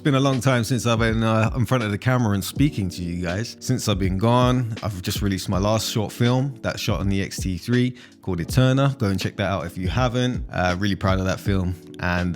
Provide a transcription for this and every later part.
It's been a long time since I've been in front of the camera and speaking to you guys. Since I've been gone, I've just released my last short film that shot on the X-T3 called Eterna. Go and check that out if you haven't. Really proud of that film. And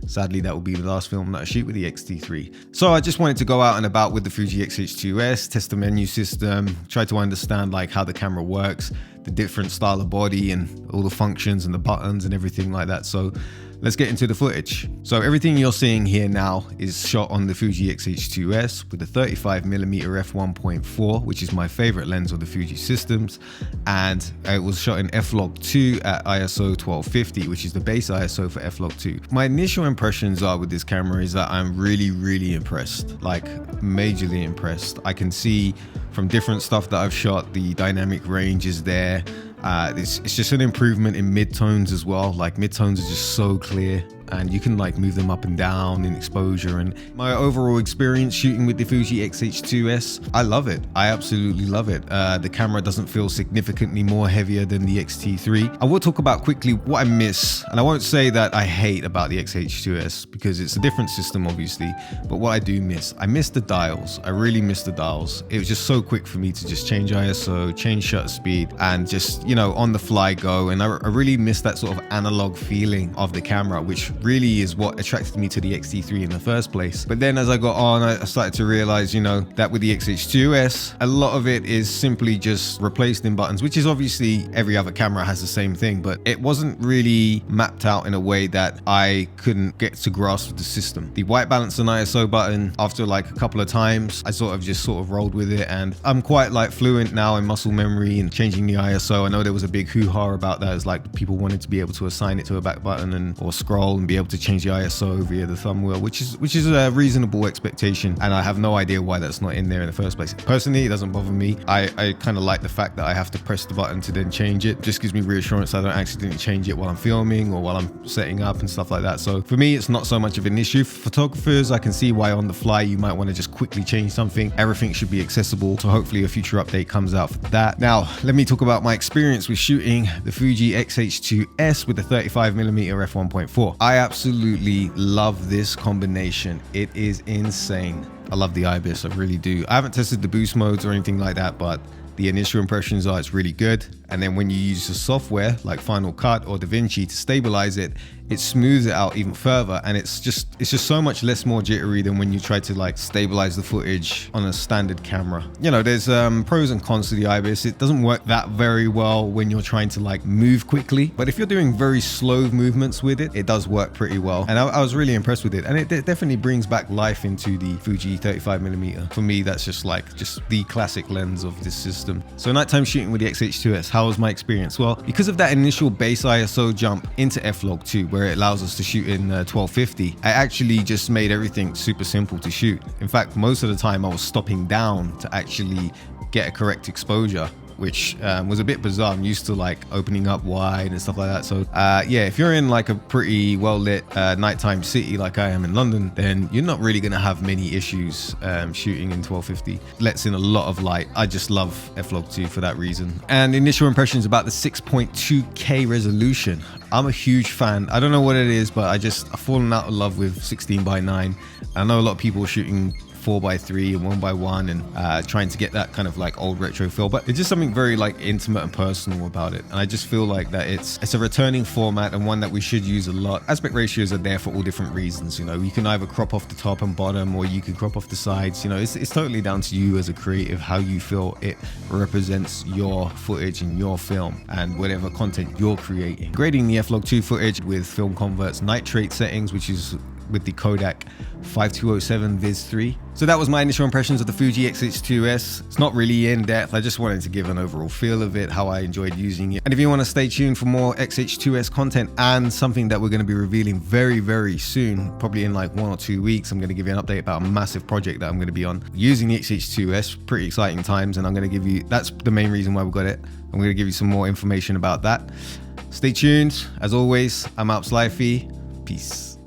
sadly, that will be the last film that I shoot with the X-T3. So I just wanted to go out and about with the Fuji XH2S, test the menu system, try to understand like how the camera works, the different style of body and all the functions and the buttons and everything like that. So let's get into the footage. So everything you're seeing here now is shot on the Fuji XH2S with a 35mm f1.4, which is my favorite lens of the Fuji systems. And it was shot in Flog 2 at ISO 1250, which is the base ISO for Flog 2. My initial impressions are with this camera is that I'm really impressed, like majorly impressed. I can see from different stuff that I've shot, the dynamic range is there. It's just an improvement in mid-tones as well. Like mid-tones are just so clear and you can like move them up and down in exposure. And my overall experience shooting with the Fuji XH2S, I love it. I absolutely love it. The camera doesn't feel significantly more heavier than the X-T3. I will talk about quickly what I miss, and I won't say that I hate about the XH2S because it's a different system obviously, but what I do miss, I miss the dials. I really miss the dials. It was just so quick for me to just change ISO, change shutter speed, and just, you know, on the fly go. And I really miss that sort of analog feeling of the camera, which really is what attracted me to the X-T3 in the first place. But then as I got on, I started to realize, you know, that with the XH2S, a lot of it is simply just replaced in buttons, which is obviously every other camera has the same thing, but it wasn't really mapped out in a way that I couldn't get to grasp the system. The white balance and ISO button, after like a couple of times, I sort of rolled with it, and I'm quite like fluent now in muscle memory and changing the ISO. I know there was a big hoo-ha about that. It's like people wanted to be able to assign it to a back button or scroll and be able to change the ISO via the thumb wheel, which is a reasonable expectation, and I have no idea why that's not in there in the first place. Personally, it doesn't bother me. I kind of like the fact that I have to press the button to then change it. Just gives me reassurance I don't accidentally change it while I'm filming or while I'm setting up and stuff like that. So for me, it's not so much of an issue. For photographers, I can see why on the fly you might want to just quickly change something. Everything should be accessible, so hopefully a future update comes out for that. Now, let me talk about my experience with shooting the Fuji XH2S with the 35mm f1.4. I absolutely love this combination. It is insane. I love the ibis, I really do. I haven't tested the boost modes or anything like that, but the initial impressions are it's really good. And then when you use the software like Final Cut or DaVinci to stabilize it, it smooths it out even further, and it's just so much less more jittery than when you try to like stabilize the footage on a standard camera. You know, there's pros and cons to the ibis. It doesn't work that very well when you're trying to like move quickly, but if you're doing very slow movements with it, it does work pretty well. And I was really impressed with it, and it definitely brings back life into the Fuji 35mm. For me, that's just the classic lens of this system. So nighttime shooting with the XH2S, how was my experience? Well, because of that initial base ISO jump into Flog 2, where it allows us to shoot in 1250, I actually just made everything super simple to shoot. In fact, most of the time I was stopping down to actually get a correct exposure, which was a bit bizarre. I'm used to like opening up wide and stuff like that. So yeah, if you're in like a pretty well lit nighttime city like I am in London, then you're not really gonna have many issues shooting in 1250. Lets in a lot of light. I just love Flog 2 for that reason. And initial impressions about the 6.2K resolution. I'm a huge fan. I don't know what it is, but I've fallen out of love with 16:9. I know a lot of people are shooting 4:3 and 1:1 and trying to get that kind of like old retro feel, but it's just something very like intimate and personal about it. And I just feel like that it's a returning format and one that we should use a lot. Aspect ratios are there for all different reasons. You know, you can either crop off the top and bottom, or you can crop off the sides. You know, it's totally down to you as a creative how you feel it represents your footage and your film and whatever content you're creating. Grading the Flog 2 footage with Film Convert's nitrate settings, which is with the Kodak 5207 Viz 3. So that was my initial impressions of the Fuji XH2S. It's not really in depth. I just wanted to give an overall feel of it, how I enjoyed using it. And if you want to stay tuned for more XH2S content and something that we're going to be revealing very soon, probably in like 1 or 2 weeks, I'm going to give you an update about a massive project that I'm going to be on using the XH2S. Pretty exciting times, and I'm going to give you, that's the main reason why we got it. I'm going to give you some more information about that. Stay tuned. As always, I'm Alps Lifey. Peace.